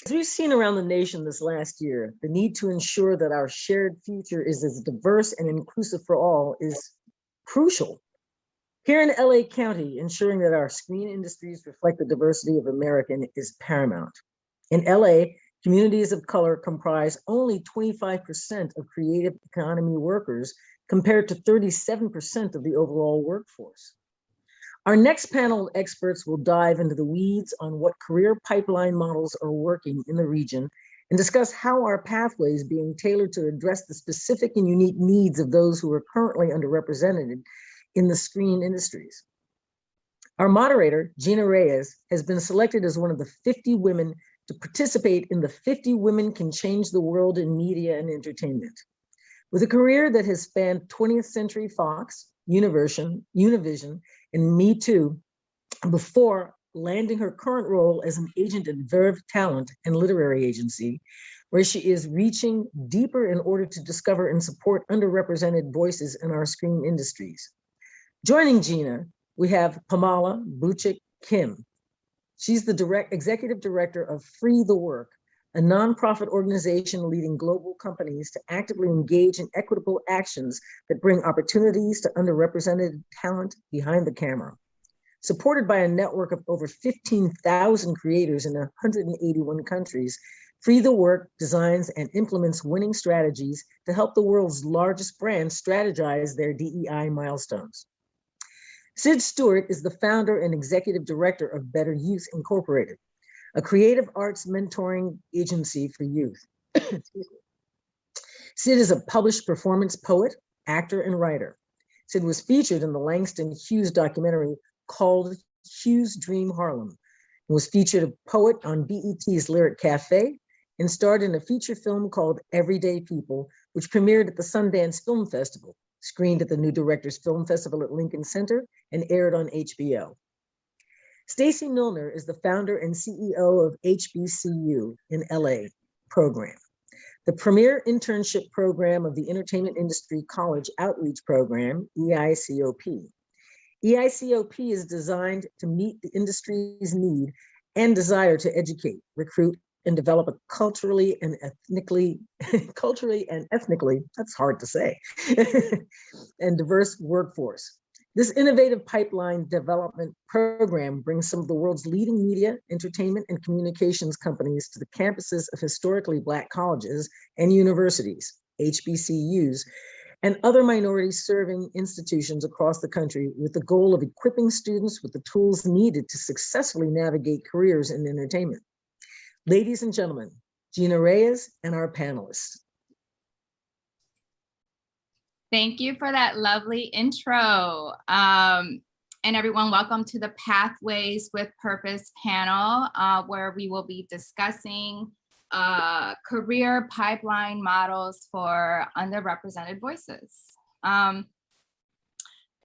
As we've seen around the nation this last year, the need to ensure that our shared future is as diverse and inclusive for all is crucial. Here in LA County, ensuring that our screen industries reflect the diversity of America is paramount. In LA, communities of color comprise only 25% of creative economy workers compared to 37% of the overall workforce. Our next panel of experts will dive into the weeds on what career pipeline models are working in the region and discuss how our pathways being tailored to address the specific and unique needs of those who are currently underrepresented in the screen industries. Our moderator, Gina Reyes, has been selected as one of the 50 women to participate in the 50 Women Can Change the World in Media and Entertainment. With a career that has spanned 20th Century Fox, Univision, and Me Too, before landing her current role as an agent at Verve Talent and Literary Agency, where she is reaching deeper in order to discover and support underrepresented voices in our screen industries. Joining Gina, we have Pamala Buzick Kim. She's the executive director of Free the Work, a nonprofit organization leading global companies to actively engage in equitable actions that bring opportunities to underrepresented talent behind the camera. Supported by a network of over 15,000 creators in 181 countries, Free the Work designs and implements winning strategies to help the world's largest brands strategize their DEI milestones. Syd Stewart is the founder and executive director of Better Youth Incorporated, a creative arts mentoring agency for youth. Syd is a published performance poet, actor, and writer. Syd was featured in the Langston Hughes documentary called Hughes' Dream Harlem, and was featured a poet on BET's Lyric Cafe, and starred in a feature film called Everyday People, which premiered at the Sundance Film Festival, screened at the New Directors Film Festival at Lincoln Center, and aired on HBO. Stacy Milner is the founder and CEO of HBCU in LA program, the premier internship program of the Entertainment Industry College Outreach Program, EICOP. EICOP is designed to meet the industry's need and desire to educate, recruit, and develop a culturally and ethnically, that's hard to say, and diverse workforce. This innovative pipeline development program brings some of the world's leading media, entertainment, and communications companies to the campuses of historically Black colleges and universities, HBCUs, and other minority-serving institutions across the country with the goal of equipping students with the tools needed to successfully navigate careers in entertainment. Ladies and gentlemen, Gina Reyes and our panelists. Thank you for that lovely intro. And everyone, welcome to the Pathways with Purpose panel, where we will be discussing career pipeline models for underrepresented voices.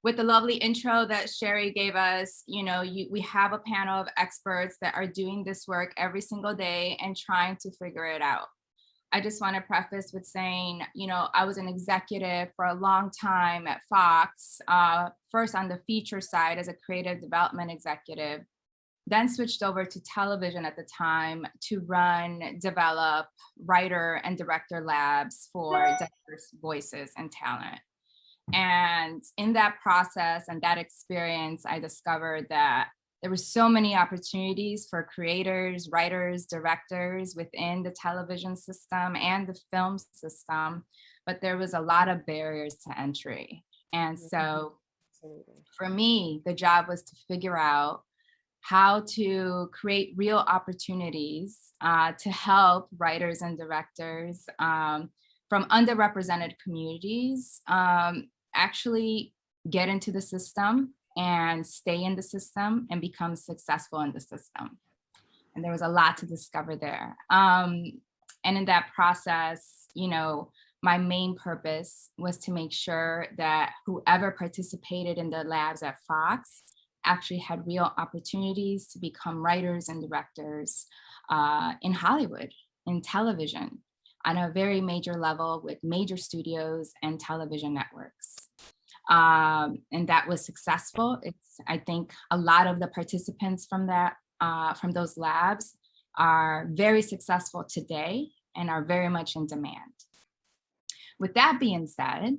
With the lovely intro that Sherry gave us, we have a panel of experts that are doing this work every single day and trying to figure it out. I just want to preface with saying, I was an executive for a long time at Fox, first on the feature side as a creative development executive, then switched over to television at the time to run, develop, writer, and director labs for diverse voices and talent. And in that process and that experience, I discovered that there were so many opportunities for creators, writers, directors within the television system and the film system, but there was a lot of barriers to entry. And so for me, the job was to figure out how to create real opportunities to help writers and directors from underrepresented communities actually get into the system and stay in the system and become successful in the system. And there was a lot to discover there. And in that process, my main purpose was to make sure that whoever participated in the labs at Fox actually had real opportunities to become writers and directors in Hollywood, in television, on a very major level with major studios and television networks. And that was successful. I think a lot of the participants from those labs are very successful today and are very much in demand. With that being said,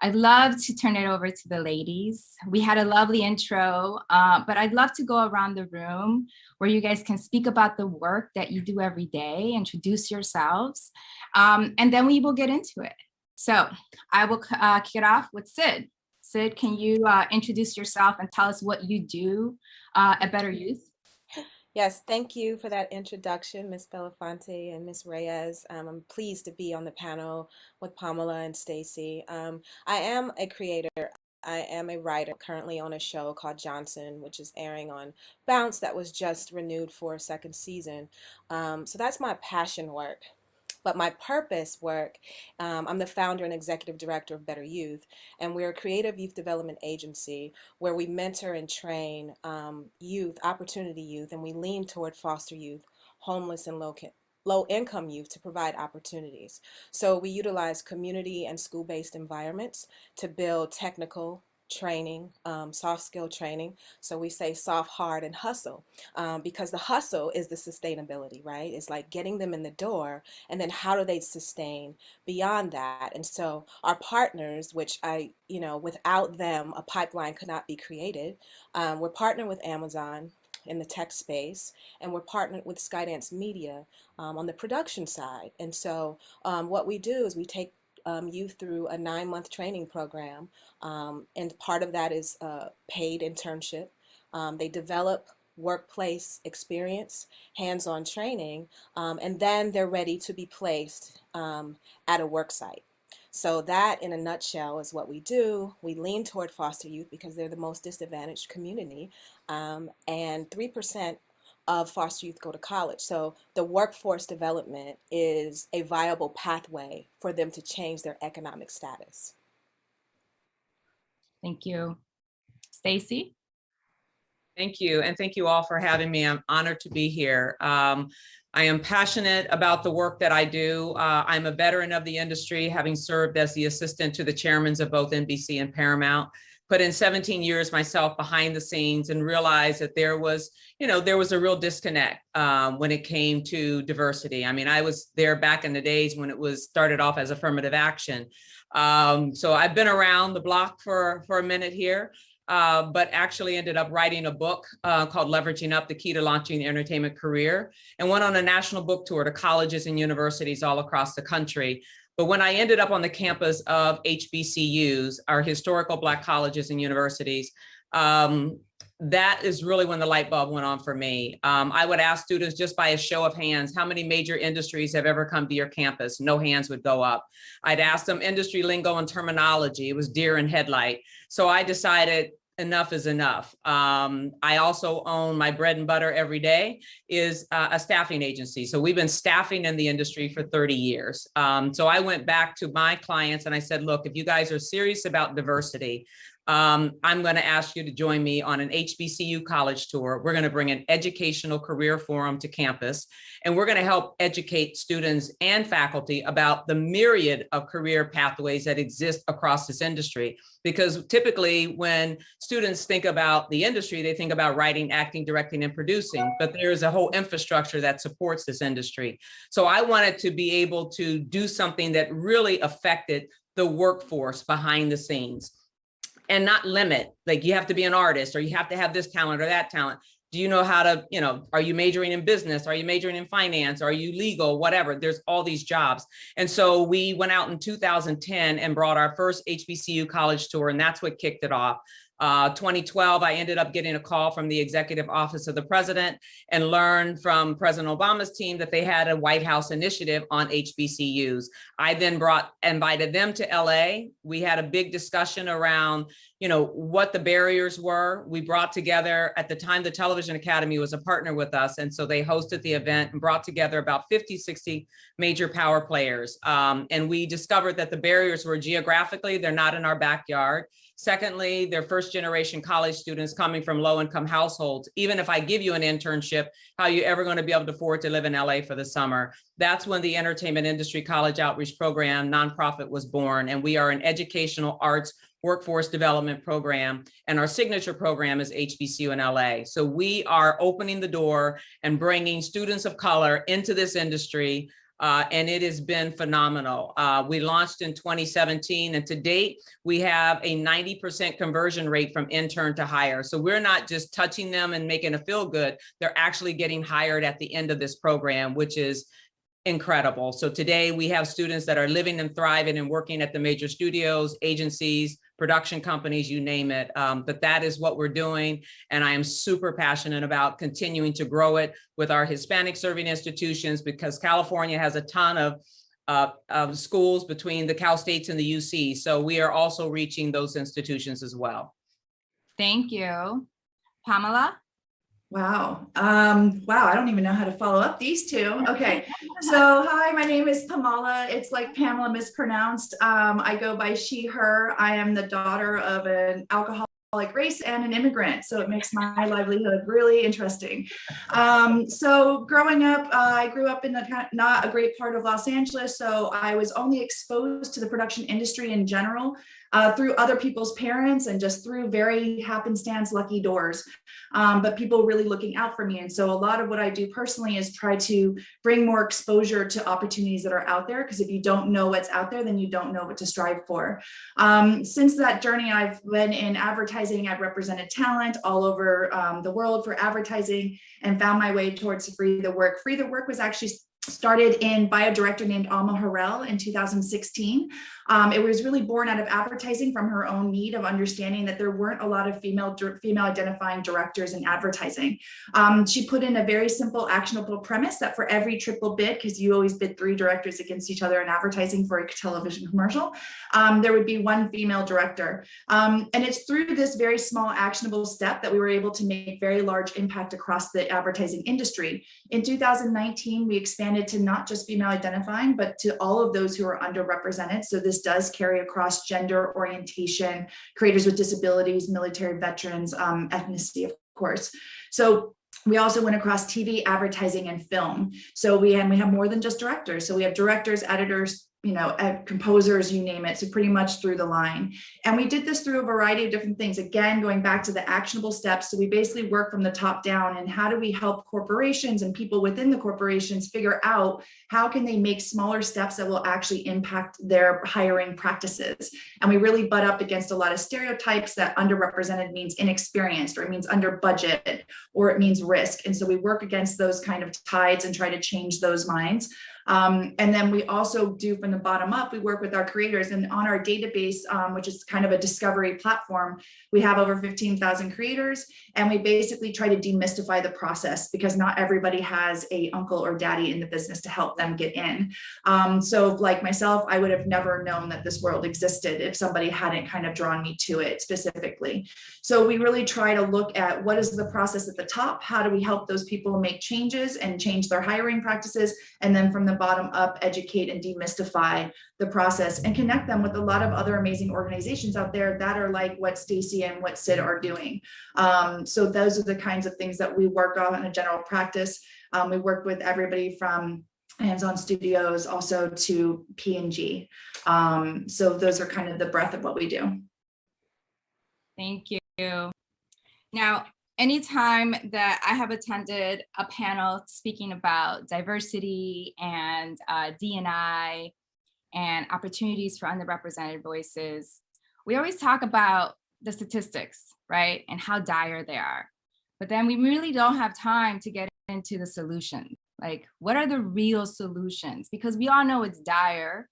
I'd love to turn it over to the ladies. We had a lovely intro, but I'd love to go around the room where you guys can speak about the work that you do every day, introduce yourselves, and then we will get into it. So I will kick it off with Syd. Syd, can you introduce yourself and tell us what you do at Better Youth? Yes, thank you for that introduction, Ms. Belafonte and Ms. Reyes. I'm pleased to be on the panel with Pamela and Stacy. I am a creator. I am a writer currently on a show called Johnson, which is airing on Bounce that was just renewed for a second season. So that's my passion work. But my purpose work, I'm the founder and executive director of Better Youth, and we're a creative youth development agency where we mentor and train youth, opportunity youth, and we lean toward foster youth, homeless and low-income youth to provide opportunities. So we utilize community and school-based environments to build technical training, soft skill training. So we say soft, hard, and hustle, because the hustle is the sustainability, right? It's like getting them in the door, and then how do they sustain beyond that? And so our partners, which without them, a pipeline could not be created. We're partnered with Amazon in the tech space, and we're partnered with Skydance Media on the production side. And so what we do is we take youth through a 9-month training program, and part of that is paid internship. They develop workplace experience, hands-on training, and then they're ready to be placed at a work site. So that, in a nutshell, is what we do. We lean toward foster youth because they're the most disadvantaged community, and 3% of foster youth go to college. So the workforce development is a viable pathway for them to change their economic status. Thank you. Stacy? Thank you, and thank you all for having me. I'm honored to be here. I am passionate about the work that I do. I'm a veteran of the industry, having served as the assistant to the chairmans of both NBC and Paramount. Put in 17 years myself behind the scenes and realized that there was a real disconnect when it came to diversity. I mean, I was there back in the days when it was started off as affirmative action. So I've been around the block for a minute here, but actually ended up writing a book called Leveraging Up, the Key to Launching the Entertainment Career, and went on a national book tour to colleges and universities all across the country. But when I ended up on the campus of HBCUs, our historical Black colleges and universities, that is really when the light bulb went on for me. I would ask students just by a show of hands, how many major industries have ever come to your campus? No hands would go up. I'd ask them industry lingo and terminology. It was deer and headlight. So I decided enough is enough. I also own my bread and butter every day is a staffing agency. So we've been staffing in the industry for 30 years. So I went back to my clients and I said, look, if you guys are serious about diversity, I'm going to ask you to join me on an HBCU college tour. We're going to bring an educational career forum to campus, and we're going to help educate students and faculty about the myriad of career pathways that exist across this industry. Because typically when students think about the industry, they think about writing, acting, directing, and producing, but there's a whole infrastructure that supports this industry. So I wanted to be able to do something that really affected the workforce behind the scenes. And not limit, like you have to be an artist or you have to have this talent or that talent. Do you know how to, are you majoring in business? Are you majoring in finance? Are you legal? Whatever, there's all these jobs. And so we went out in 2010 and brought our first HBCU college tour, and that's what kicked it off. 2012, I ended up getting a call from the executive office of the president and learned from President Obama's team that they had a White House initiative on HBCUs. I then invited them to LA. We had a big discussion around, what the barriers were. We brought together, at the time, the Television Academy was a partner with us. And so they hosted the event and brought together about 50, 60 major power players. And we discovered that the barriers were geographically, they're not in our backyard. Secondly, they're first generation college students coming from low income households. Even if I give you an internship, how are you ever going to be able to afford to live in LA for the summer? That's when the Entertainment Industry College Outreach Program nonprofit was born. And we are an educational arts workforce development program, and our signature program is HBCU in LA. So we are opening the door and bringing students of color into this industry, and it has been phenomenal. We launched in 2017, and to date, we have a 90% conversion rate from intern to hire. So we're not just touching them and making it feel good, they're actually getting hired at the end of this program, which is incredible. So today we have students that are living and thriving and working at the major studios, agencies, production companies, you name it. But that is what we're doing. And I am super passionate about continuing to grow it with our Hispanic serving institutions, because California has a ton of schools between the Cal States and the UC. So we are also reaching those institutions as well. Thank you. Pamela? Wow. Wow, I don't even know how to follow up these two. Okay, so hi, my name is Pamala. It's like Pamela mispronounced. I go by she, her. I am the daughter of an alcoholic race and an immigrant, so it makes my livelihood really interesting. So growing up, I grew up in not a great part of Los Angeles, so I was only exposed to the production industry in general through other people's parents and just through very happenstance lucky doors, but people really looking out for me. And so a lot of what I do personally is try to bring more exposure to opportunities that are out there, because if you don't know what's out there, then you don't know what to strive for. Since that journey, I've been in advertising. I've represented talent all over the world for advertising and found my way towards Free the Work. Free the Work was actually started by a director named Alma Harrell in 2016. It was really born out of advertising from her own need of understanding that there weren't a lot of female identifying directors in advertising. She put in a very simple, actionable premise that for every triple bid, because you always bid 3 directors against each other in advertising for a television commercial, there would be 1 female director. And it's through this very small, actionable step that we were able to make very large impact across the advertising industry. In 2019, we expanded to not just female identifying, but to all of those who are underrepresented. So this does carry across gender, orientation, creators with disabilities, military veterans, ethnicity, of course. So we also went across TV, advertising, and film. So we have more than just directors. So we have directors, editors, composers, you name it. So pretty much through the line. And we did this through a variety of different things. Again, going back to the actionable steps. So we basically work from the top down, and how do we help corporations and people within the corporations figure out how can they make smaller steps that will actually impact their hiring practices. And we really butt up against a lot of stereotypes that underrepresented means inexperienced, or it means under budget, or it means risk. And so we work against those kind of tides and try to change those minds. And then we also do from the bottom up, we work with our creators, and on our database, which is kind of a discovery platform, we have over 15,000 creators, and we basically try to demystify the process, because not everybody has a uncle or daddy in the business to help them get in. So like myself, I would have never known that this world existed if somebody hadn't kind of drawn me to it specifically. So we really try to look at what is the process at the top, how do we help those people make changes and change their hiring practices, and then from the bottom up, educate and demystify the process and connect them with a lot of other amazing organizations out there that are like what Stacy and what Syd are doing. So those are the kinds of things that we work on in a general practice. We work with everybody from hands-on studios also to P&G. So those are kind of the breadth of what we do. Thank you. Now, anytime that I have attended a panel speaking about diversity and D&I and opportunities for underrepresented voices, we always talk about the statistics, right? And how dire they are. But then we really don't have time to get into the solutions. Like, what are the real solutions? Because we all know it's dire.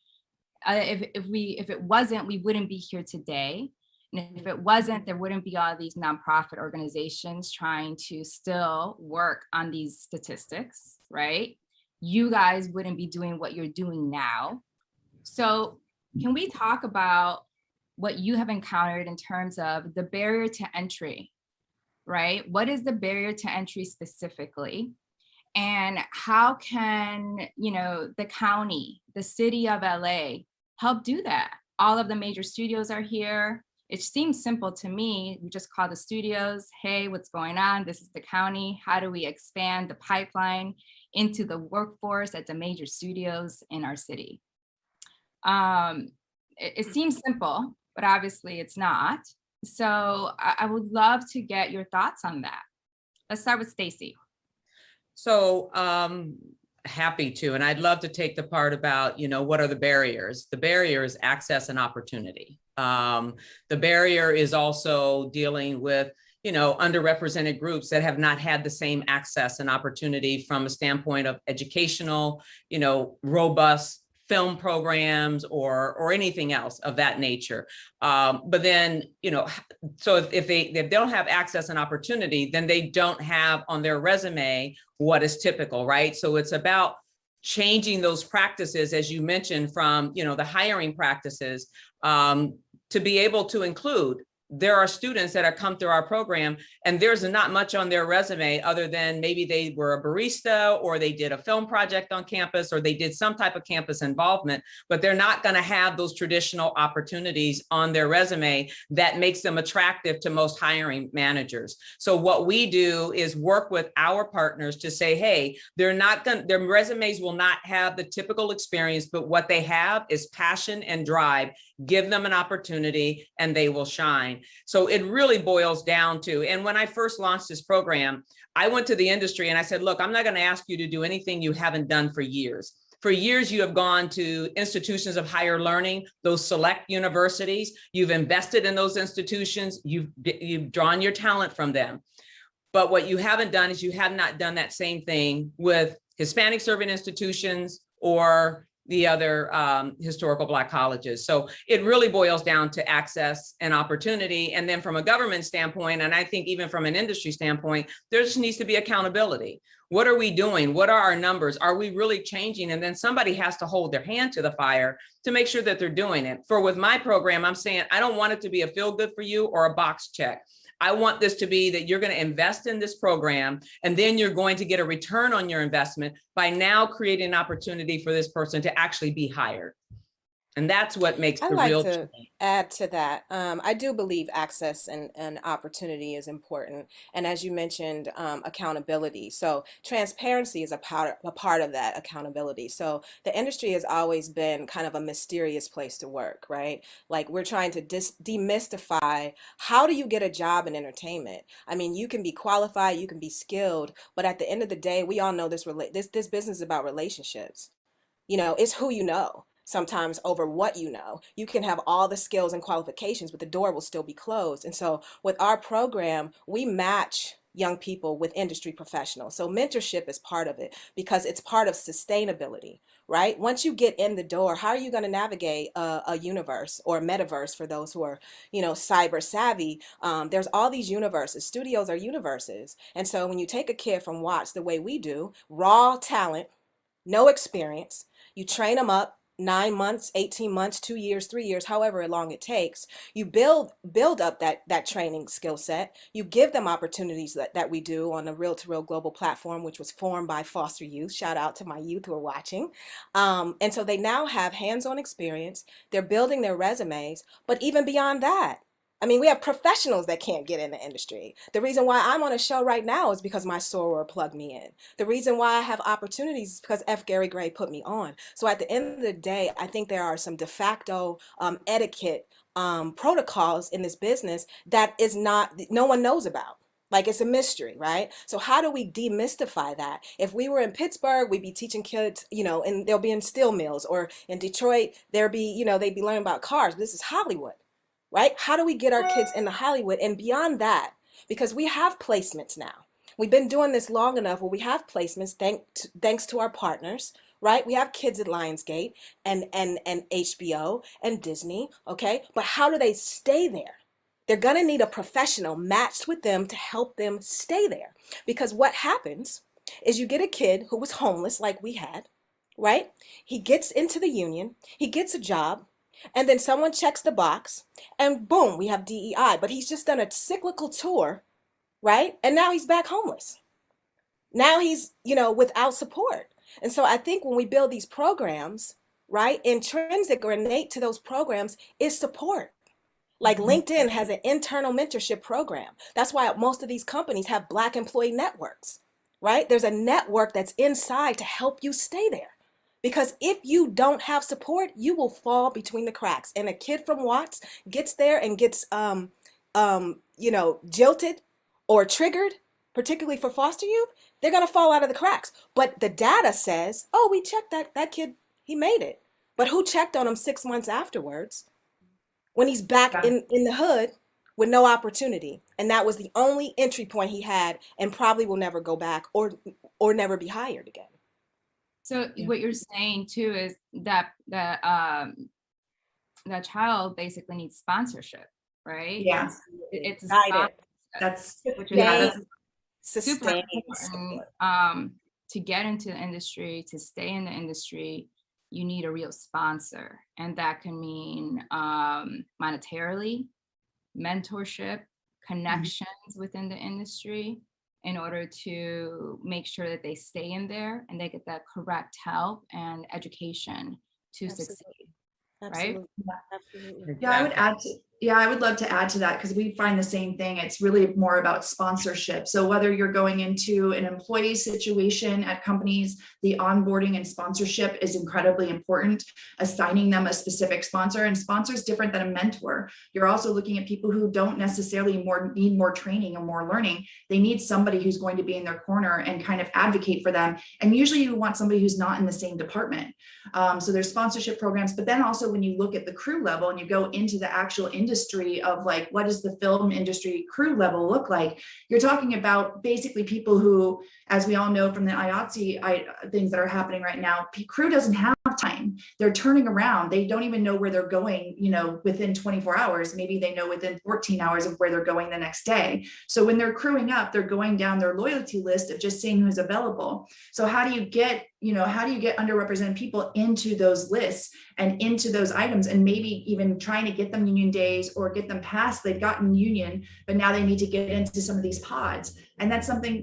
If it wasn't, we wouldn't be here today. And if it wasn't, there wouldn't be all these nonprofit organizations trying to still work on these statistics, right? You guys wouldn't be doing what you're doing now. So can we talk about what you have encountered in terms of the barrier to entry, right? What is the barrier to entry specifically? And how can, the county, the city of LA help do that? All of the major studios are here. It seems simple to me. We just call the studios, hey, what's going on? This is the county. How do we expand the pipeline into the workforce at the major studios in our city? It seems simple, but obviously it's not. So I would love to get your thoughts on that. Let's start with Stacy. So happy to, and I'd love to take the part about, what are the barriers? The barrier is access and opportunity. The barrier is also dealing with, underrepresented groups that have not had the same access and opportunity from a standpoint of educational, robust film programs or anything else of that nature. But then, so if they don't have access and opportunity, then they don't have on their resume what is typical, right? So it's about changing those practices, as you mentioned, from, the hiring practices to be able to include. There are students that have come through our program and there's not much on their resume other than maybe they were a barista or they did a film project on campus or they did some type of campus involvement, but they're not going to have those traditional opportunities on their resume that makes them attractive to most hiring managers. So what we do is work with our partners to say, hey, their resumes will not have the typical experience, but what they have is passion and drive. Give them an opportunity and they will shine. So it really boils down to, and when I first launched this program, I went to the industry and I said, look, I'm not going to ask you to do anything you haven't done for years. For years, you have gone to institutions of higher learning, those select universities. You've invested in those institutions. You've drawn your talent from them. But what you haven't done is you have not done that same thing with Hispanic serving institutions or the other historical Black colleges. So it really boils down to access and opportunity. And then from a government standpoint, and I think even from an industry standpoint, there just needs to be accountability. What are we doing? What are our numbers? Are we really changing? And then somebody has to hold their hand to the fire to make sure that they're doing it. For with my program, I'm saying, I don't want it to be a feel good for you or a box check. I want this to be that you're going to invest in this program and then you're going to get a return on your investment by now creating an opportunity for this person to actually be hired. And that's what makes the real change. Add to that. I do believe access and opportunity is important. And as you mentioned, accountability. So transparency is a part of that accountability. So the industry has always been kind of a mysterious place to work, right? Like we're trying to demystify, how do you get a job in entertainment? I mean, you can be qualified, you can be skilled, but at the end of the day, we all know this business is about relationships. It's who you know. Sometimes over what you know. You can have all the skills and qualifications, but the door will still be closed. And so with our program, we match young people with industry professionals. So mentorship is part of it because it's part of sustainability, right? Once you get in the door, how are you going to navigate a universe or a metaverse for those who are, cyber savvy? There's all these universes. Studios are universes. And so when you take a kid from Watts the way we do, raw talent, no experience, you train them up, 9 months, 18 months, 2 years, 3 years, however long it takes, you build up that training skill set. You give them opportunities that we do on a real-to-real global platform, which was formed by foster youth. Shout out to my youth who are watching. And so they now have hands-on experience. They're building their resumes, but even beyond that, I mean, we have professionals that can't get in the industry. The reason why I'm on a show right now is because my soror plugged me in. The reason why I have opportunities is because F. Gary Gray put me on. So at the end of the day, I think there are some de facto etiquette protocols in this business that no one knows about. Like it's a mystery, right? So how do we demystify that? If we were in Pittsburgh, we'd be teaching kids, and they'll be in steel mills, or in Detroit, they'd be learning about cars. This is Hollywood. Right? How do we get our kids into Hollywood and beyond that? Because we have placements now. We've been doing this long enough where we have placements thanks to our partners, right? We have kids at Lionsgate and HBO and Disney, okay? But how do they stay there? They're gonna need a professional matched with them to help them stay there. Because what happens is you get a kid who was homeless like we had, right? He gets into the union, he gets a job, and then someone checks the box and boom, we have DEI, but he's just done a cyclical tour, right? And now he's back homeless. Now he's, without support. And so I think when we build these programs, right, intrinsic or innate to those programs is support. Like LinkedIn has an internal mentorship program. That's why most of these companies have Black employee networks, right? There's a network that's inside to help you stay there. Because if you don't have support, you will fall between the cracks. And a kid from Watts gets there and gets jilted or triggered, particularly for foster youth, they're gonna fall out of the cracks. But the data says, oh, we checked that kid, he made it. But who checked on him 6 months afterwards when he's back in the hood with no opportunity? And that was the only entry point he had, and probably will never go back or never be hired again. So what you're saying too is that that child basically needs sponsorship, right? Yeah, It's a Guided. that's which is super Sustained important. support. To get into the industry, to stay in the industry, you need a real sponsor, and that can mean monetarily, mentorship, connections within the industry, in order to make sure that they stay in there and they get that correct help and education to succeed. Absolutely. Right? Absolutely. Yeah, I would love to add to that, because we find the same thing. It's really more about sponsorship. So whether you're going into an employee situation at companies, the onboarding and sponsorship is incredibly important. Assigning them a specific sponsor, and sponsor is different than a mentor. You're also looking at people who don't necessarily need more training or more learning. They need somebody who's going to be in their corner and kind of advocate for them. And usually you want somebody who's not in the same department. So there's sponsorship programs, but then also when you look at the crew level and you go into the actual industry of like, what does the film industry crew level look like? You're talking about basically people who, as we all know from the IATSE things that are happening right now, crew doesn't have time. They're turning around. They don't even know where they're going, within 24 hours. Maybe they know within 14 hours of where they're going the next day. So when they're crewing up, they're going down their loyalty list of just seeing who's available. So how do you get underrepresented people into those lists and into those items, and maybe even trying to get them union days or get them past, they've gotten union, but now they need to get into some of these pods. And that's something,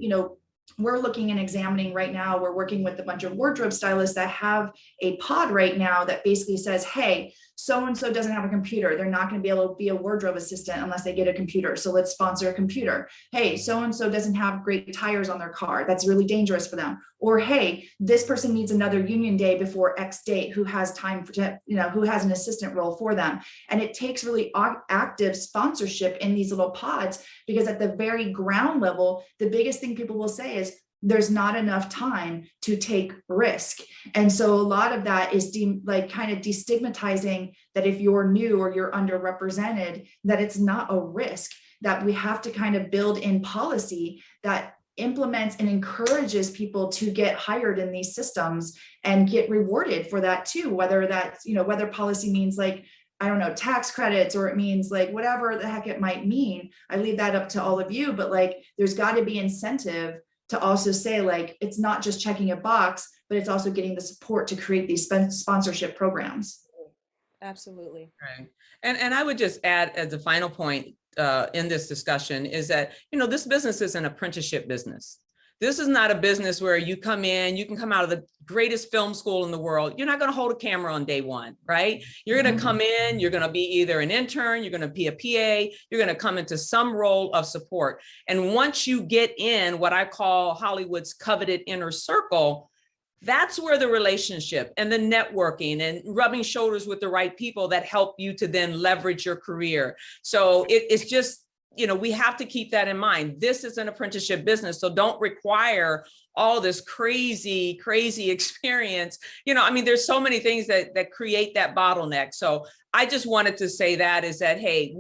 we're looking and examining right now. We're working with a bunch of wardrobe stylists that have a pod right now that basically says, hey, so-and-so doesn't have a computer. They're not going to be able to be a wardrobe assistant unless they get a computer. So let's sponsor a computer. Hey, so-and-so doesn't have great tires on their car. That's really dangerous for them. Or, hey, this person needs another union day before X date, who has time who has an assistant role for them. And it takes really active sponsorship in these little pods, because at the very ground level, the biggest thing people will say is, there's not enough time to take risk. And so a lot of that is kind of destigmatizing that if you're new or you're underrepresented, that it's not a risk, that we have to kind of build in policy that implements and encourages people to get hired in these systems and get rewarded for that too, whether that's, whether policy means like, I don't know, tax credits, or it means like whatever the heck it might mean. I leave that up to all of you, but like, there's got to be incentive to also say, like, it's not just checking a box, but it's also getting the support to create these sponsorship programs. Absolutely. Right. And I would just add as a final point in this discussion is that, this business is an apprenticeship business. This is not a business where you come in, you can come out of the greatest film school in the world. You're not going to hold a camera on day one, right? You're going to come in, you're going to be either an intern, you're going to be a PA, you're going to come into some role of support. And once you get in what I call Hollywood's coveted inner circle, that's where the relationship and the networking and rubbing shoulders with the right people that help you to then leverage your career. So it's just, we have to keep that in mind. This is an apprenticeship business, so don't require all this crazy experience. There's so many things that create that bottleneck. So I just wanted to say that is that, hey,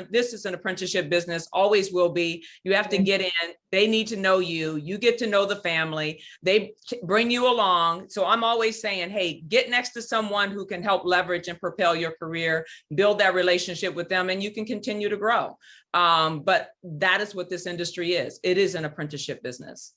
this is an apprenticeship business, always will be. You have to get in, they need to know you, you get to know the family, they bring you along. So I'm always saying, hey, get next to someone who can help leverage and propel your career, build that relationship with them, and you can continue to grow. But that is what this industry is. It is an apprenticeship business.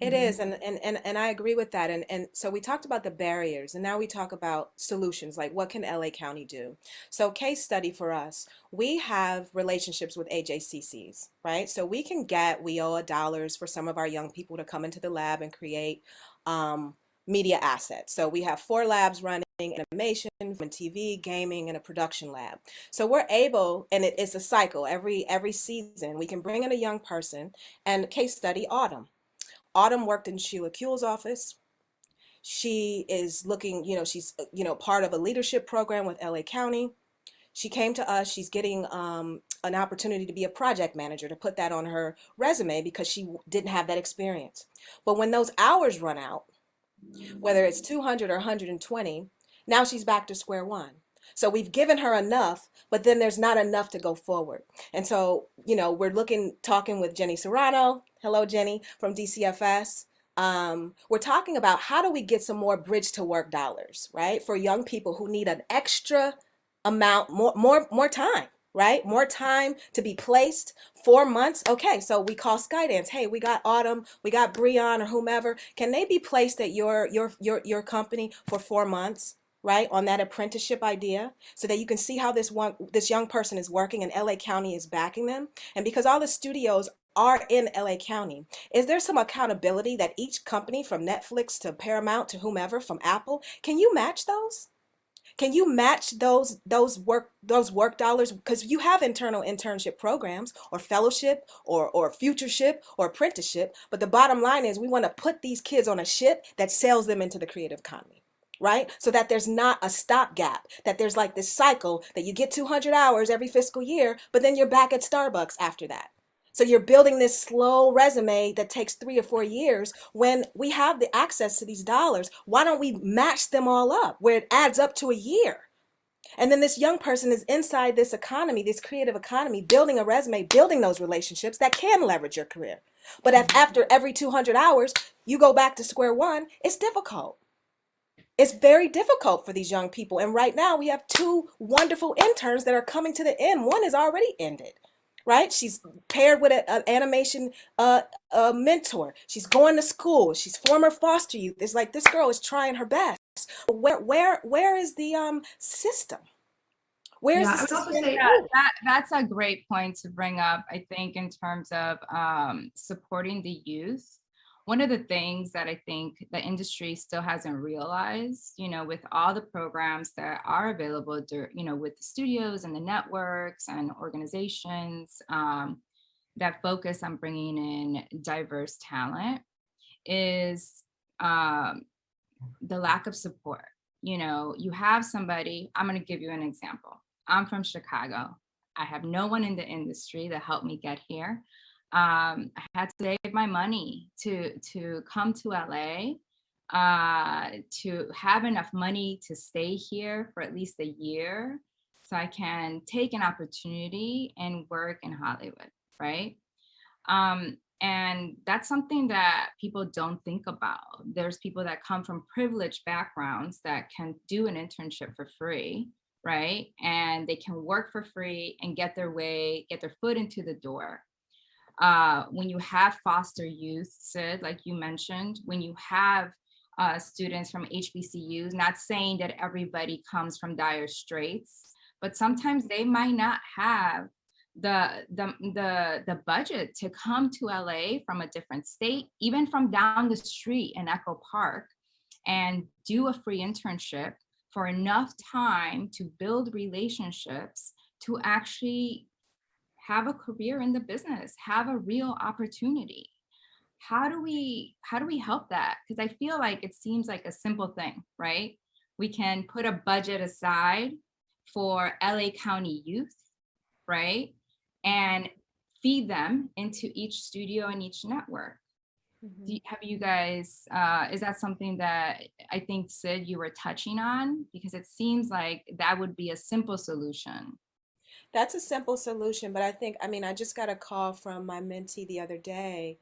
It is, and I agree with that. And so we talked about the barriers, and now we talk about solutions, like what can LA County do? So case study for us, we have relationships with AJCCs, right? So we can get WIOA dollars for some of our young people to come into the lab and create media assets. So we have 4 labs running: animation, TV, gaming, and a production lab. So we're able, and it's a cycle, every season, we can bring in a young person. And case study, Autumn. Autumn worked in Sheila Kuehl's office. She is looking, she's, part of a leadership program with LA County. She came to us. She's getting an opportunity to be a project manager, to put that on her resume because she didn't have that experience. But when those hours run out, whether it's 200 or 120, now she's back to square one. So we've given her enough, but then there's not enough to go forward. And so, we're talking with Jenny Serrano. Hello, Jenny, from DCFS. We're talking about how do we get some more bridge to work dollars, right? For young people who need an extra amount, more time, right? More time to be placed. 4 months. Okay, so we call Skydance. Hey, we got Autumn, we got Breon or whomever. Can they be placed at your company for 4 months, right? On that apprenticeship idea, so that you can see how this young person is working and LA County is backing them. And because all the studios are in LA County, is there some accountability that each company, from Netflix to Paramount to whomever, from Apple, can you match those? Can you match those work dollars? Because you have internal internship programs or fellowship or futureship or apprenticeship. But the bottom line is we want to put these kids on a ship that sails them into the creative economy, right? So that there's not a stopgap, that there's like this cycle that you get 200 hours every fiscal year, but then you're back at Starbucks after that. So you're building this slow resume that takes 3 or 4 years. When we have the access to these dollars, why don't we match them all up where it adds up to a year? And then this young person is inside this economy, this creative economy, building a resume, building those relationships that can leverage your career. But if after every 200 hours, you go back to square one, it's difficult. It's very difficult for these young people. And right now we have 2 wonderful interns that are coming to the end. One is already ended. Right? She's paired with an animation mentor. She's going to school. She's former foster youth. It's like this girl is trying her best. Where is the system? Where's Yeah, the I would also system? say, That's a great point to bring up, I think, in terms of supporting the youth. One of the things that I think the industry still hasn't realized, with all the programs that are available, with the studios and the networks and organizations that focus on bringing in diverse talent, is the lack of support. You have somebody, I'm going to give you an example. I'm from Chicago. I have no one in the industry that helped me get here. I had to save my money to come to LA, to have enough money to stay here for at least a year so I can take an opportunity and work in Hollywood, right? And that's something that people don't think about. There's people that come from privileged backgrounds that can do an internship for free, right? And they can work for free and get their foot into the door. When you have foster youth, Syd, like you mentioned, when you have students from HBCUs, not saying that everybody comes from dire straits, but sometimes they might not have the budget to come to LA from a different state, even from down the street in Echo Park, and do a free internship for enough time to build relationships to actually have a career in the business, have a real opportunity. How do we help that? Because I feel like it seems like a simple thing, right? We can put a budget aside for LA County youth, right? And feed them into each studio and each network. Have you guys, is that something that I think, Syd, you were touching on? Because it seems like that would be a simple solution. That's a simple solution, but I just got a call from my mentee the other day.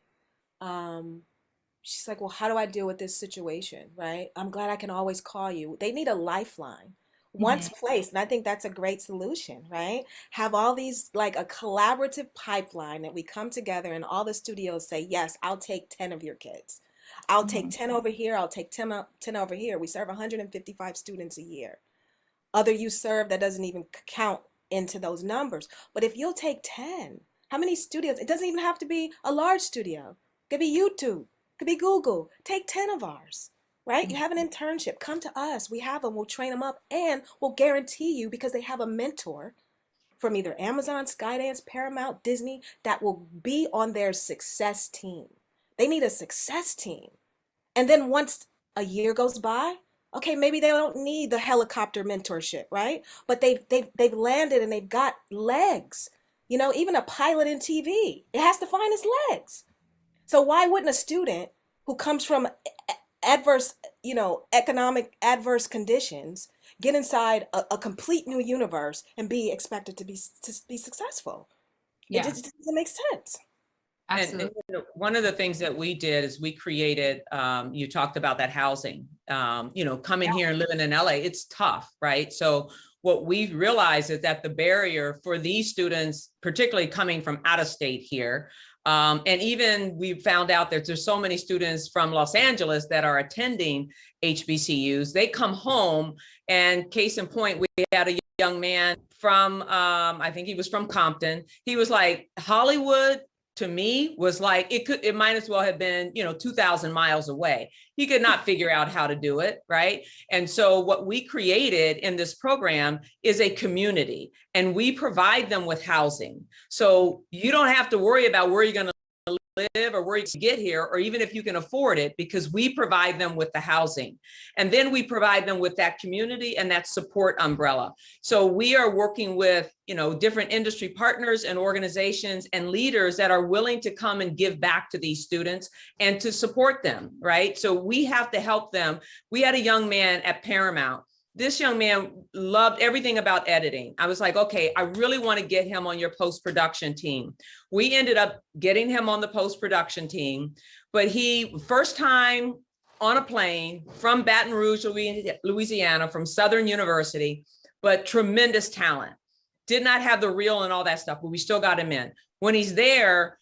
She's like, well, how do I deal with this situation, right? I'm glad I can always call you. They need a lifeline. Once placed, and I think that's a great solution, right? Have all these, like a collaborative pipeline that we come together and all the studios say, yes, I'll take 10 of your kids. I'll take 10 over here. I'll take 10 over here. We serve 155 students a year. Other you serve, that doesn't even count into those numbers. But if you'll take 10, how many studios? It doesn't even have to be a large studio. It could be YouTube, it could be Google. Take 10 of ours, right? You have an internship, come to us. We have them, we'll train them up, and we'll guarantee you, because they have a mentor from either Amazon, Skydance, Paramount, Disney, that will be on their success team. They need a success team. And then once a year goes by. Okay, maybe they don't need the helicopter mentorship, right? But they've landed and they've got legs. You know, even a pilot in TV, it has to find its legs. So why wouldn't a student who comes from adverse, you know, economic adverse conditions get inside a complete new universe and be expected to be successful? Yeah, It just doesn't make sense. absolutely. You know, one of the things that we did is we created, you talked about that housing, you know, coming here and living in LA, it's tough, right? So what we realized is that the barrier for these students, particularly coming from out of state here, and even we found out that there's so many students from Los Angeles that are attending HBCUs, they come home, and case in point, we had a young man from, I think he was from Compton. He was like, Hollywood to me was like, it might as well have been, you know, 2,000 miles away. He could not figure out how to do it, right? And so what we created in this program is a community, and we provide them with housing. So you don't have to worry about where you're going to live or where you can get here, or even if you can afford it, because we provide them with the housing. And then we provide them with that community and that support umbrella. So we are working with, you know, different industry partners and organizations and leaders that are willing to come and give back to these students and to support them, right? So we have to help them. We had a young man at Paramount. This young man loved everything about editing. I was like, okay, I really want to get him on your post-production team. We ended up getting him on the post-production team, but he first time on a plane from Baton Rouge, Louisiana, from Southern University, but tremendous talent. Did not have the reel and all that stuff, but we still got him in. When he's there,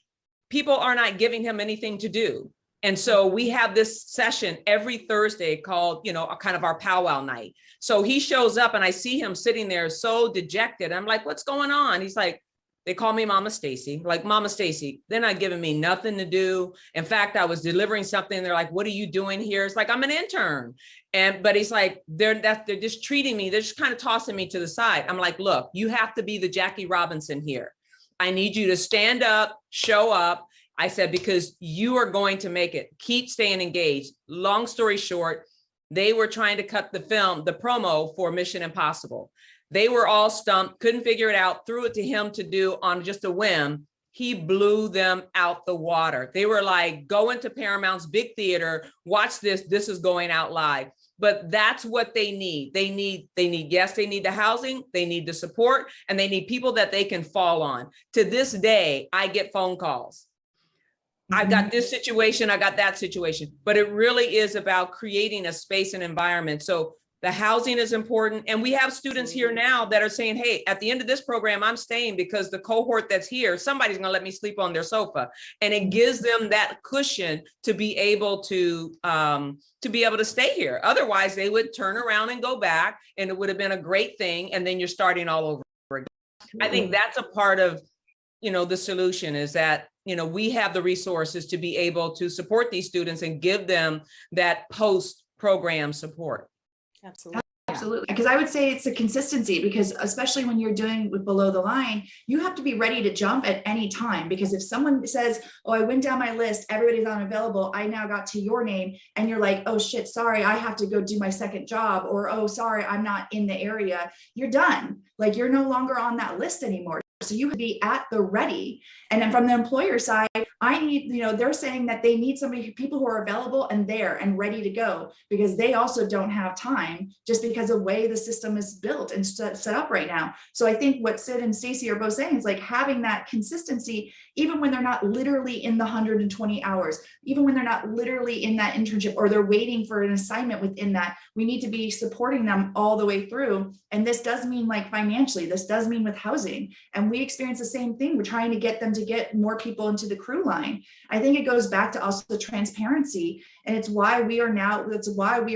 people are not giving him anything to do. And so we have this session every Thursday called, you know, kind of our powwow night. So he shows up and I see him sitting there so dejected. I'm like, what's going on? He's like, they call me Mama Stacy, like Mama Stacy. They're not giving me nothing to do. In fact, I was delivering something. They're like, what are you doing here? It's like, I'm an intern. But he's like, they're just treating me. They're just kind of tossing me to the side. I'm like, look, you have to be the Jackie Robinson here. I need you to stand up, show up. I said, because you are going to make it. Keep staying engaged. Long story short, they were trying to cut the promo for Mission Impossible. They were all stumped, couldn't figure it out, threw it to him to do on just a whim. He blew them out the water. They were like, go into Paramount's big theater, watch this, this is going out live. But that's what they need. They need, yes, they need the housing, they need the support, and they need people that they can fall on. To this day, I get phone calls. I've got this situation, I got that situation, but it really is about creating a space and environment. So the housing is important. And we have students here now that are saying, hey, at the end of this program, I'm staying because the cohort that's here, somebody's gonna let me sleep on their sofa. And it gives them that cushion to be able to stay here. Otherwise, they would turn around and go back, and it would have been a great thing. And then you're starting all over again. I think that's a part of, you know, the solution is that, you know, we have the resources to be able to support these students and give them that post-program support. Absolutely. Absolutely. Because I would say it's a consistency, because especially when you're doing with below the line, you have to be ready to jump at any time. Because if someone says, oh, I went down my list, everybody's unavailable, I now got to your name, and you're like, oh shit, sorry, I have to go do my second job, or oh, sorry, I'm not in the area, you're done. Like, you're no longer on that list anymore. So you have to be at the ready. And then from the employer side, I need, you know, they're saying that they need people who are available and there and ready to go, because they also don't have time, just because of the way the system is built and set up right now. So I think what Syd and Stacy are both saying is like having that consistency, even when they're not literally in the 120 hours, even when they're not literally in that internship, or they're waiting for an assignment within that, we need to be supporting them all the way through. And this does mean like financially, this does mean with housing. And we experience the same thing. We're trying to get them to get more people into the crew line. I think it goes back to also the transparency. And it's why we are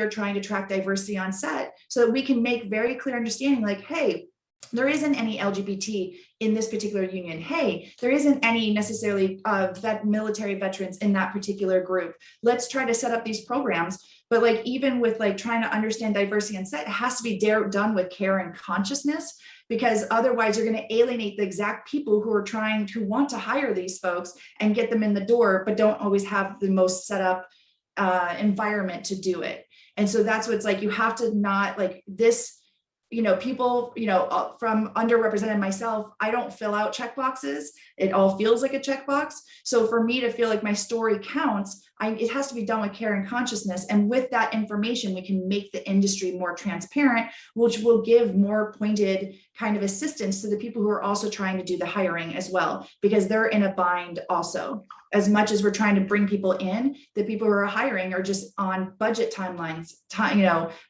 trying to track diversity on set, so that we can make very clear understanding, like, hey, there isn't any LGBT in this particular union. Hey, there isn't any necessarily military veterans in that particular group. Let's try to set up these programs. But like, even with like trying to understand diversity on set, it has to be done with care and consciousness, because otherwise you're going to alienate the exact people who want to hire these folks and get them in the door, but don't always have the most set up environment to do it. And so that's what's like, you have to not like this, people, from underrepresented myself, I don't fill out check boxes. It all feels like a checkbox. So for me to feel like my story counts, it has to be done with care and consciousness. And with that information, we can make the industry more transparent, which will give more pointed kind of assistance to the people who are also trying to do the hiring as well, because they're in a bind also. As much as we're trying to bring people in, the people who are hiring are just on budget timelines,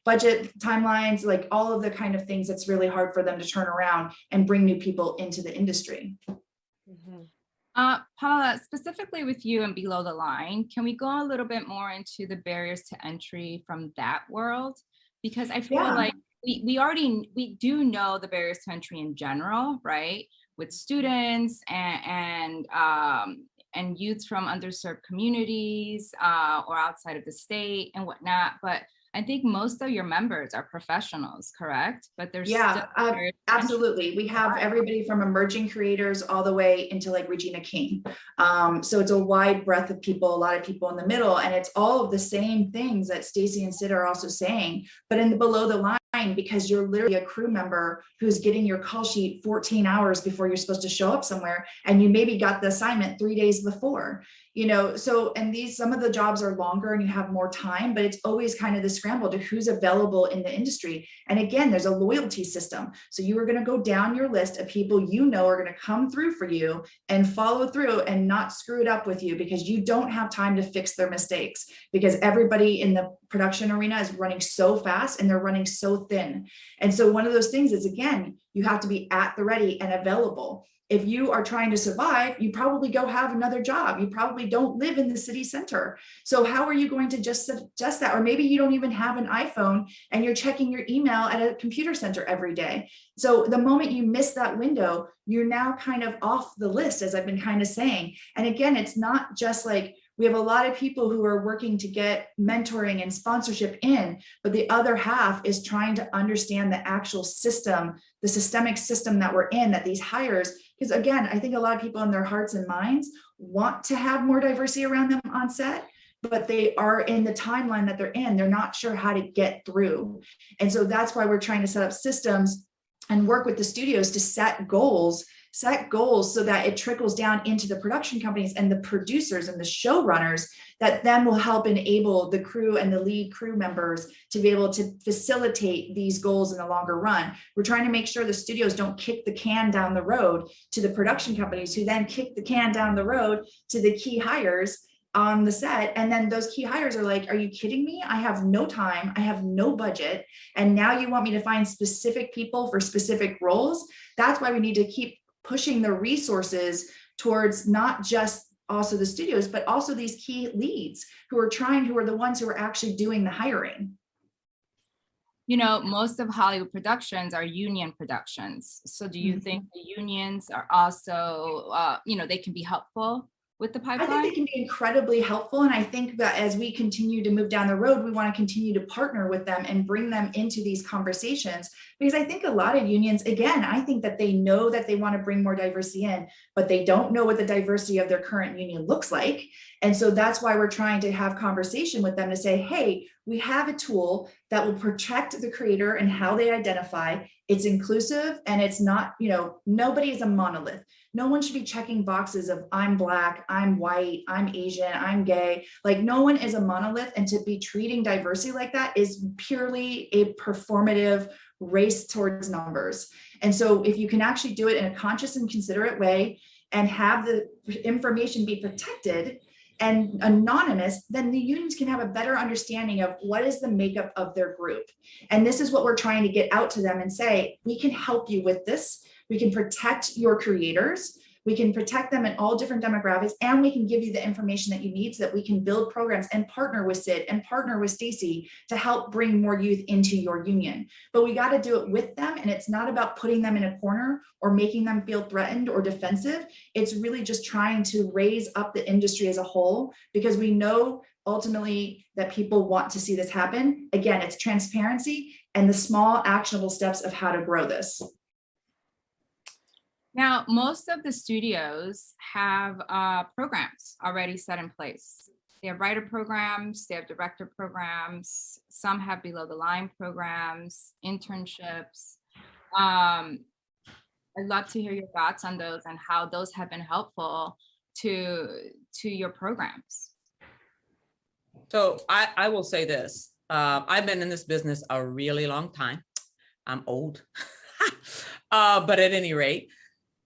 budget timelines, like all of the kind of things that's really hard for them to turn around and bring new people into the industry. Pamela, specifically with you and Below the Line, can we go a little bit more into the barriers to entry from that world? Because I feel like we do know the barriers to entry in general, right? With students and youth from underserved communities or outside of the state and whatnot. But I think most of your members are professionals, correct? But there's absolutely. We have everybody from emerging creators all the way into like Regina King. So it's a wide breadth of people, a lot of people in the middle, and it's all of the same things that Stacy and Syd are also saying, but in the below the line, because you're literally a crew member who's getting your call sheet 14 hours before you're supposed to show up somewhere, and you maybe got the assignment 3 days before, so, and some of the jobs are longer and you have more time, but it's always kind of the scramble to who's available in the industry. And again, there's a loyalty system. So you are going to go down your list of people are going to come through for you and follow through and not screw it up with you, because you don't have time to fix their mistakes, because everybody in the production arena is running so fast and they're running so thin. And so one of those things is, again, you have to be at the ready and available. If you are trying to survive, you probably go have another job. You probably don't live in the city center. So how are you going to just suggest that? Or maybe you don't even have an iPhone and you're checking your email at a computer center every day. So the moment you miss that window, you're now kind of off the list, as I've been kind of saying. And again, it's not just like, we have a lot of people who are working to get mentoring and sponsorship in, but the other half is trying to understand the actual system, the systemic system that we're in, that these hires, because again, I think a lot of people in their hearts and minds want to have more diversity around them on set, but they are in the timeline that they're in, they're not sure how to get through. And so that's why we're trying to set up systems and work with the studios to set goals so that it trickles down into the production companies and the producers and the showrunners, that then will help enable the crew and the lead crew members to be able to facilitate these goals in the longer run. We're trying to make sure the studios don't kick the can down the road to the production companies, who then kick the can down the road to the key hires on the set. And then those key hires are like, are you kidding me? I have no time. I have no budget. And now you want me to find specific people for specific roles? That's why we need to keep pushing the resources towards not just also the studios, but also these key leads who are the ones who are actually doing the hiring. Most of Hollywood productions are union productions. So do you think the unions are also, they can be helpful with the pipeline? I think they can be incredibly helpful. And I think that as we continue to move down the road, we want to continue to partner with them and bring them into these conversations. Because I think a lot of unions, again, I think that they know that they want to bring more diversity in, but they don't know what the diversity of their current union looks like. And so that's why we're trying to have conversation with them to say, hey, we have a tool that will protect the creator and how they identify. It's inclusive, and it's not, nobody is a monolith. No one should be checking boxes of I'm Black, I'm white, I'm Asian, I'm gay. Like, no one is a monolith, and to be treating diversity like that is purely a performative race towards numbers. And so if you can actually do it in a conscious and considerate way and have the information be protected and anonymous, then the unions can have a better understanding of what is the makeup of their group. And this is what we're trying to get out to them and say, we can help you with this. We can protect your creators. We can protect them in all different demographics, and we can give you the information that you need so that we can build programs and partner with Syd and partner with Stacy to help bring more youth into your union. But we got to do it with them. And it's not about putting them in a corner or making them feel threatened or defensive. It's really just trying to raise up the industry as a whole, because we know ultimately that people want to see this happen. Again, it's transparency and the small actionable steps of how to grow this. Now, most of the studios have programs already set in place. They have writer programs, they have director programs, some have below the line programs, internships. I'd love to hear your thoughts on those and how those have been helpful to your programs. So I will say this. I've been in this business a really long time. I'm old. But at any rate,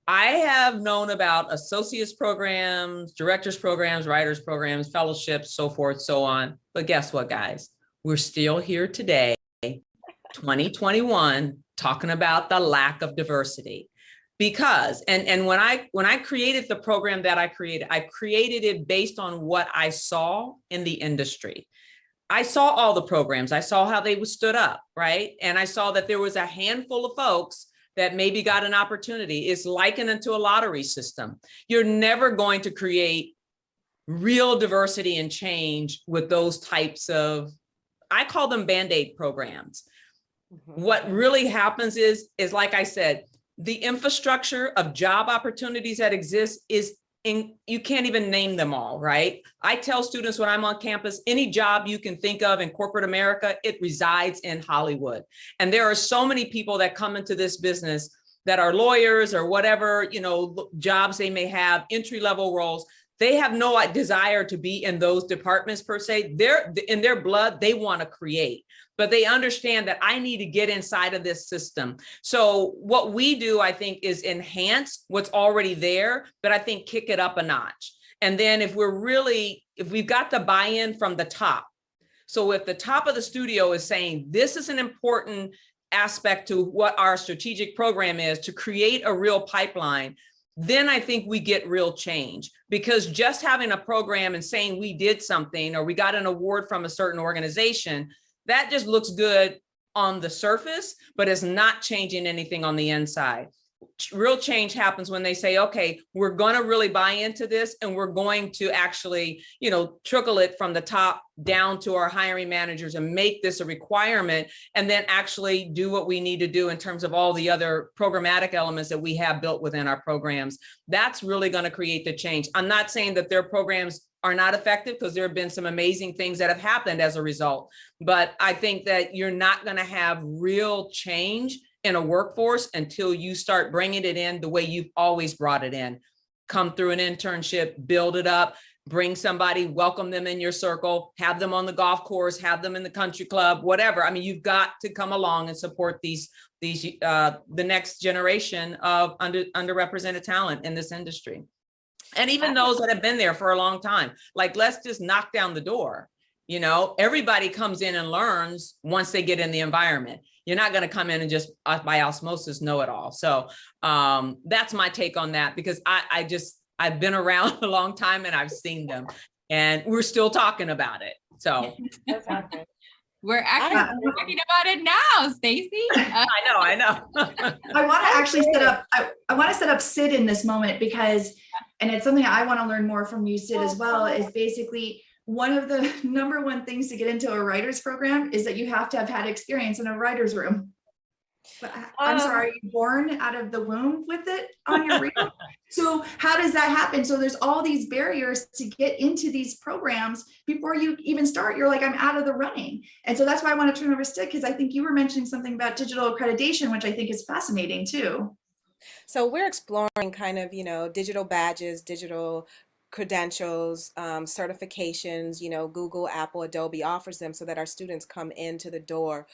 I have known about associates programs, directors programs, writers programs, fellowships, so forth, so on. But guess what, guys? We're still here today, 2021, talking about the lack of diversity. Because, and when I created the program that I created it based on what I saw in the industry. I saw all the programs. I saw how they stood up, right? And I saw that there was a handful of folks that maybe got an opportunity. It's likened into a lottery system. You're never going to create real diversity and change with those types of, I call them Band-Aid programs. What really happens is like I said, the infrastructure of job opportunities that exist is you can't even name them all, right? I tell students when I'm on campus, any job you can think of in corporate America, it resides in Hollywood. And there are so many people that come into this business that are lawyers or whatever, jobs they may have, entry-level roles. They have no desire to be in those departments per se. They're in their blood, they want to create, but they understand that I need to get inside of this system. So what we do, I think, is enhance what's already there, but I think kick it up a notch. And then if we've got the buy-in from the top. So if the top of the studio is saying, this is an important aspect to what our strategic program is to create a real pipeline, then I think we get real change. Because just having a program and saying we did something or we got an award from a certain organization, that just looks good on the surface, but it's not changing anything on the inside. Real change happens when they say, okay, we're going to really buy into this and we're going to actually, trickle it from the top down to our hiring managers and make this a requirement, and then actually do what we need to do in terms of all the other programmatic elements that we have built within our programs. That's really going to create the change. I'm not saying that their programs are not effective, because there have been some amazing things that have happened as a result. But I think that you're not going to have real change in a workforce until you start bringing it in the way you've always brought it in. Come through an internship, build it up, bring somebody, welcome them in your circle, have them on the golf course, have them in the country club, whatever. I mean, you've got to come along and support the next generation of underrepresented talent in this industry. And even those that have been there for a long time, like, let's just knock down the door. Everybody comes in and learns once they get in the environment. You're not going to come in and just by osmosis know it all. So that's my take on that, because I've been around a long time and I've seen them, and we're still talking about it. So we're actually talking about it now, Stacy. I know. I want to actually I want to set up Syd in this moment, because, and it's something I want to learn more from you, Syd, as well, is basically one of the #1 things to get into a writer's program is that you have to have had experience in a writer's room. But I'm sorry, are you born out of the womb with it on your reel? So how does that happen? So there's all these barriers to get into these programs. Before you even start, you're like, I'm out of the running. And so that's why I want to turn over to Syd, because I think you were mentioning something about digital accreditation, which I think is fascinating too. So we're exploring kind of, digital badges, digital credentials, certifications, Google, Apple, Adobe offers them so that our students come into the door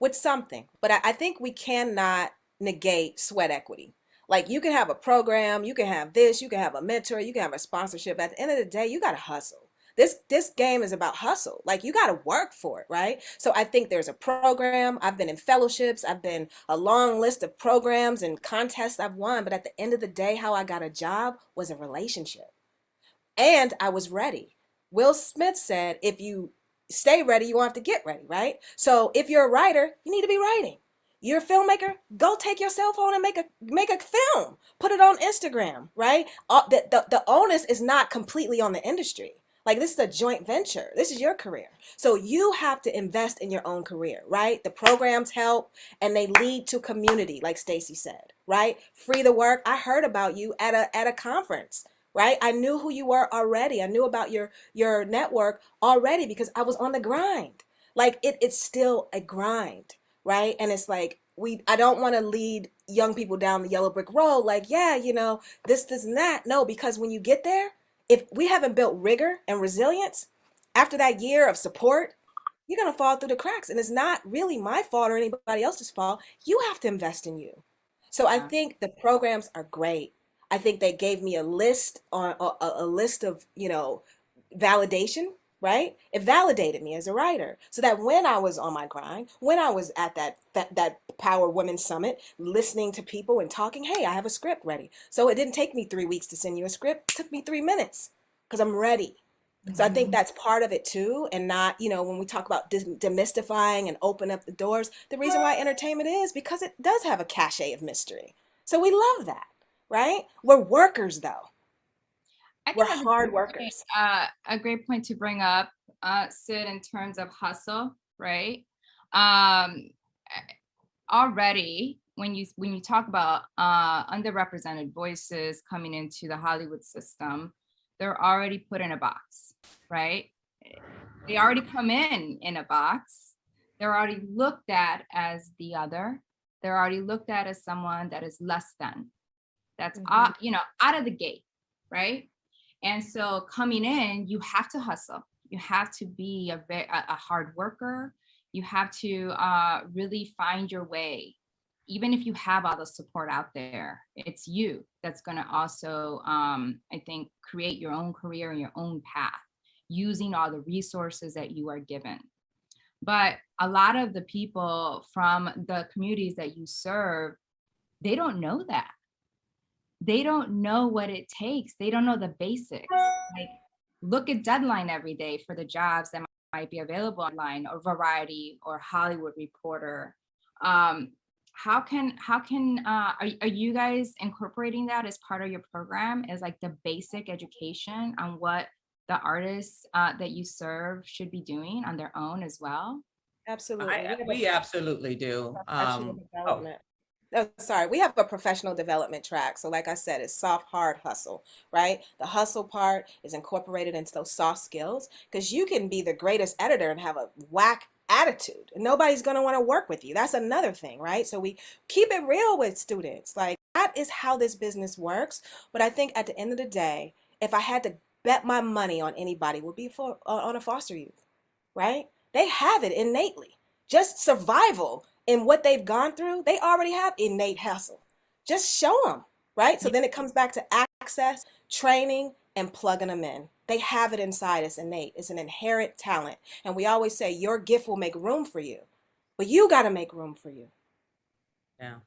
with something. But I think we cannot negate sweat equity. Like, you can have a program, you can have this, you can have a mentor, you can have a sponsorship. At the end of the day, you got to hustle. This game is about hustle. Like, you got to work for it, right? So I think there's a program. I've been in fellowships. I've been a long list of programs and contests I've won. But at the end of the day, how I got a job was a relationship. And I was ready. Will Smith said, if you stay ready, you won't have to get ready, right? So if you're a writer, you need to be writing. You're a filmmaker, go take your cell phone and make a film. Put it on Instagram, right? The onus is not completely on the industry. Like, this is a joint venture. This is your career. So you have to invest in your own career, right? The programs help and they lead to community, like Stacy said, right? Free the work. I heard about you at a conference. right? I knew who you were already. I knew about your network already because I was on the grind. Like it's still a grind, right? And it's like I don't want to lead young people down the yellow brick road like, yeah, this and that. No, because when you get there, if we haven't built rigor and resilience after that year of support, you're going to fall through the cracks. And it's not really my fault or anybody else's fault. You have to invest in you. So I think the programs are great. I think they gave me a list on a list of, validation, right? It validated me as a writer so that when I was on my grind, when I was at that Power Women Summit, listening to people and talking, hey, I have a script ready. So it didn't take me 3 weeks to send you a script. It took me 3 minutes because I'm ready. So I think that's part of it too. And not, when we talk about demystifying and open up the doors, the reason why entertainment is because it does have a cachet of mystery. So we love that, right? We're workers though. I think We're that's hard workers. a great point to bring up, Syd, in terms of hustle, right? Already, when you talk about underrepresented voices coming into the Hollywood system, they're already put in a box, right? They already come in a box. They're already looked at as the other. They're already looked at as someone that is less than. That's out of the gate, right? And so coming in, you have to hustle. You have to be a hard worker. You have to really find your way. Even if you have all the support out there, it's you that's going to also, I think, create your own career and your own path using all the resources that you are given. But a lot of the people from the communities that you serve, they don't know that. They don't know what it takes. They don't know the basics. Like, look at Deadline every day for the jobs that might be available online, or Variety or Hollywood Reporter. How can are you guys incorporating that as part of your program as like the basic education on what the artists that you serve should be doing on their own as well? Absolutely. We absolutely do. Professional development. Oh, sorry, we have a professional development track. So like I said, it's soft, hard hustle, right? The hustle part is incorporated into those soft skills because you can be the greatest editor and have a whack attitude and nobody's going to want to work with you. That's another thing, right? So we keep it real with students. Like, that is how this business works. But I think at the end of the day, if I had to bet my money on anybody, it would be on a foster youth, right? They have it innately. Just survival in what they've gone through, they already have innate hustle. Just show them, right? So then it comes back to access, training, and plugging them in. They have it inside. It's innate. It's an inherent talent. And we always say your gift will make room for you, but you got to make room for you. Yeah.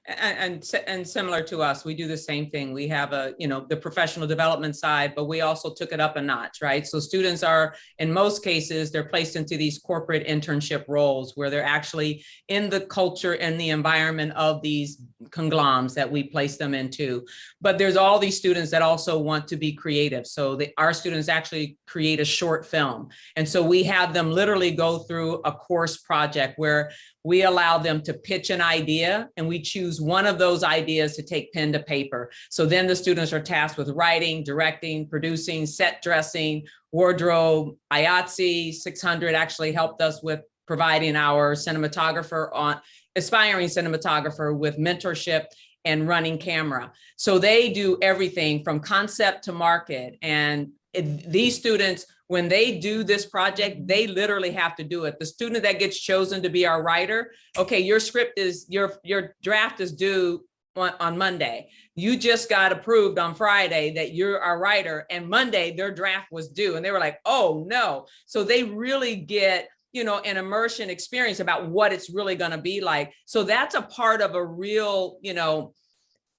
And similar to us, we do the same thing. We have the professional development side, but we also took it up a notch, right? So students are, in most cases, they're placed into these corporate internship roles where they're actually in the culture and the environment of these conglomerates that we place them into. But there's all these students that also want to be creative. So our students actually create a short film. And so we have them literally go through a course project where we allow them to pitch an idea and we choose one of those ideas to take pen to paper. So then the students are tasked with writing, directing, producing, set dressing, wardrobe. IATSE 600 actually helped us with providing our aspiring cinematographer with mentorship and running camera. So they do everything from concept to market. And these students, when they do this project, they literally have to do it. The student that gets chosen to be our writer, okay, your script is, your draft is due on Monday. You just got approved on Friday that you're our writer, and Monday their draft was due. And they were like, oh no. So they really get, an immersion experience about what it's really going to be like. So that's a part of a real,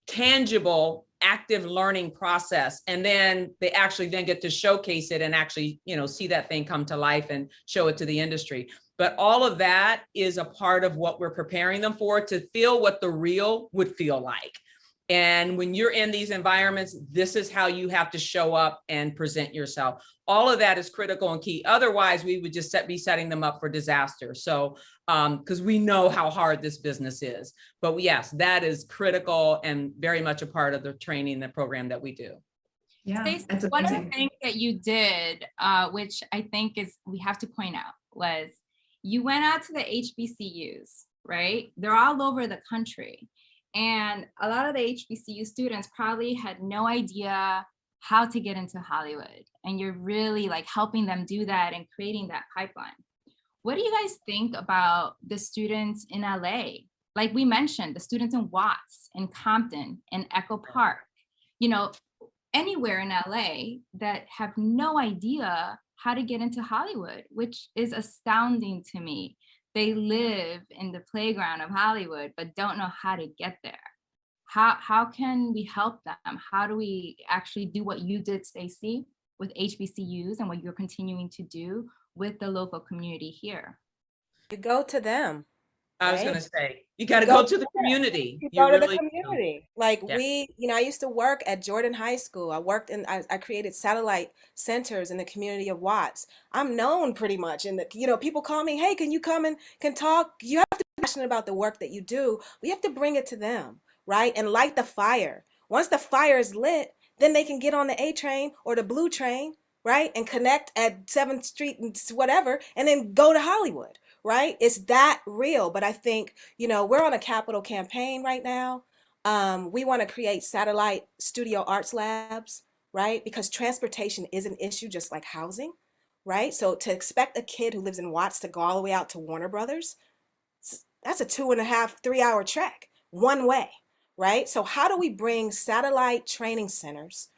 tangible active learning process. And then they actually then get to showcase it and actually, see that thing come to life and show it to the industry. But all of that is a part of what we're preparing them for, to feel what the real would feel like. And when you're in these environments, this is how you have to show up and present yourself. All of that is critical and key. Otherwise, we would just be setting them up for disaster. So, because we know how hard this business is. But yes, that is critical and very much a part of the training, the program that we do. Yeah, Stacey, that's one of the amazing. things that you did, which I think is we have to point out, was you went out to the HBCUs, right? They're all over the country. And a lot of the HBCU students probably had no idea how to get into Hollywood. And you're really like helping them do that and creating that pipeline. What do you guys think about the students in LA? Like we mentioned, the students in Watts, in Compton, in Echo Park, you know, anywhere in LA that have no idea how to get into Hollywood, which is astounding to me. They live in the playground of Hollywood, but don't know how to get there. How can we help them? How do we actually do what you did, Stacy, with HBCUs and what you're continuing to do with the local community here? You go to them, I was right? gonna say, you gotta go go to the there. community. You You go to the really do. community. Like Yeah. I used to work at Jordan High School. I created satellite centers in the community of Watts. I'm known pretty much. And, people call me, hey, can you come and can talk? You have to be passionate about the work that you do. We have to bring it to them, right? And light the fire. Once the fire is lit, then they can get on the A train or the blue train, right? And connect at 7th Street and whatever, and then go to Hollywood. Right? It's that real. But I think, we're on a capital campaign right now. We want to create satellite studio arts labs, right? Because transportation is an issue, just like housing, right? So to expect a kid who lives in Watts to go all the way out to Warner Brothers, that's a 2.5, 3 hour trek one way, right? So how do we bring satellite training centers,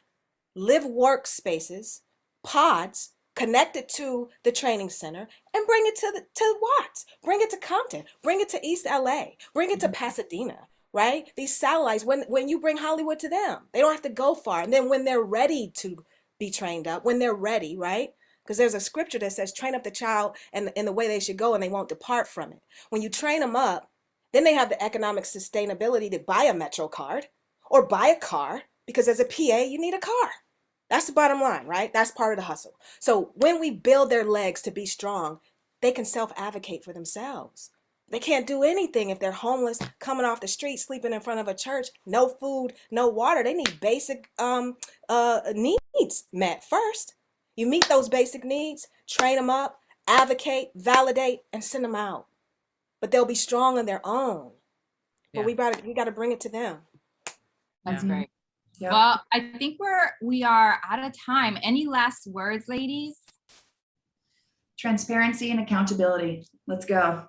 live workspaces, pods, connect it to the training center and bring it to Watts, bring it to Compton, bring it to East LA, bring it to Pasadena, right? These satellites, when you bring Hollywood to them, they don't have to go far. And then when they're ready to be trained up, when they're ready, right? Because there's a scripture that says, train up the child in the way they should go and they won't depart from it. When you train them up, then they have the economic sustainability to buy a Metro card or buy a car, because as a PA, you need a car. That's the bottom line, right? That's part of the hustle. So when we build their legs to be strong, they can self-advocate for themselves. They can't do anything if they're homeless, coming off the street, sleeping in front of a church, no food, no water. They need basic needs met first. You meet those basic needs, train them up, advocate, validate, and send them out. But they'll be strong on their own. But we got to bring it to them. That's Mhm. great. Yep. Well, I think we are out of time. Any last words, ladies? Transparency and accountability. Let's go.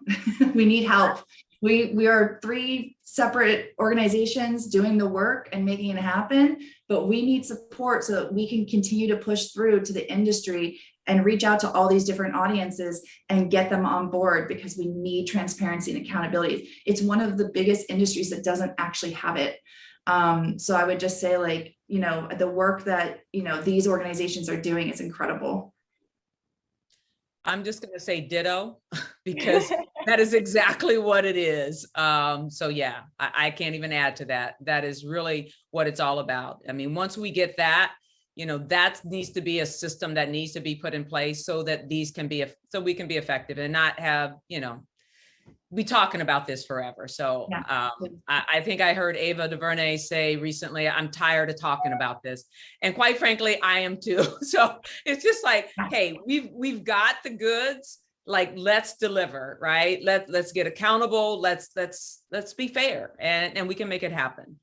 We need help. We are 3 separate organizations doing the work and making it happen, but we need support so that we can continue to push through to the industry and reach out to all these different audiences and get them on board, because we need transparency and accountability. It's one of the biggest industries that doesn't actually have it. So I would just say, like, the work that, these organizations are doing is incredible. I'm just gonna say ditto, because that is exactly what it is. So yeah, I can't even add to that. That is really what it's all about. I mean, once we get that, that needs to be a system that needs to be put in place so that so we can be effective and not have, be talking about this forever. So Yeah. I think I heard Ava DuVernay say recently, I'm tired of talking about this. And quite frankly, I am too. So it's just like, hey, we've got the goods, like, let's deliver, right? Let's get accountable. Let's be fair, and we can make it happen.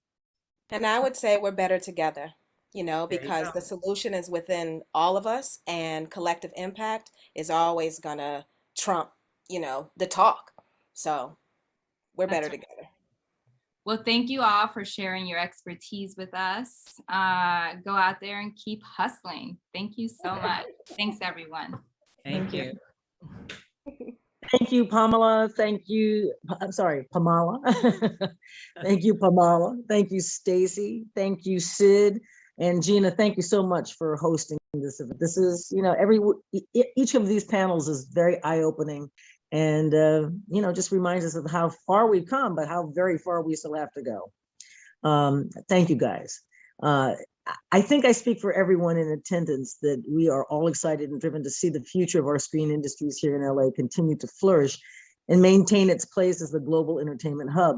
And I would say we're better together, There you because go. the solution is within all of us, and collective impact is always gonna trump, the talk. So we're That's better right. together. Well, thank you all for sharing your expertise with us. Go out there and keep hustling. Thank you so much. Thanks, everyone. Thank you. Thank you, Pamela. Thank you. I'm sorry, Pamala. Thank you, Pamala. Thank you, Stacy. Thank you, Syd. And Gina, thank you so much for hosting this event. This is, each of these panels is very eye-opening, and, just reminds us of how far we've come, but how very far we still have to go. Thank you, guys. I think I speak for everyone in attendance that we are all excited and driven to see the future of our screen industries here in LA continue to flourish and maintain its place as the global entertainment hub.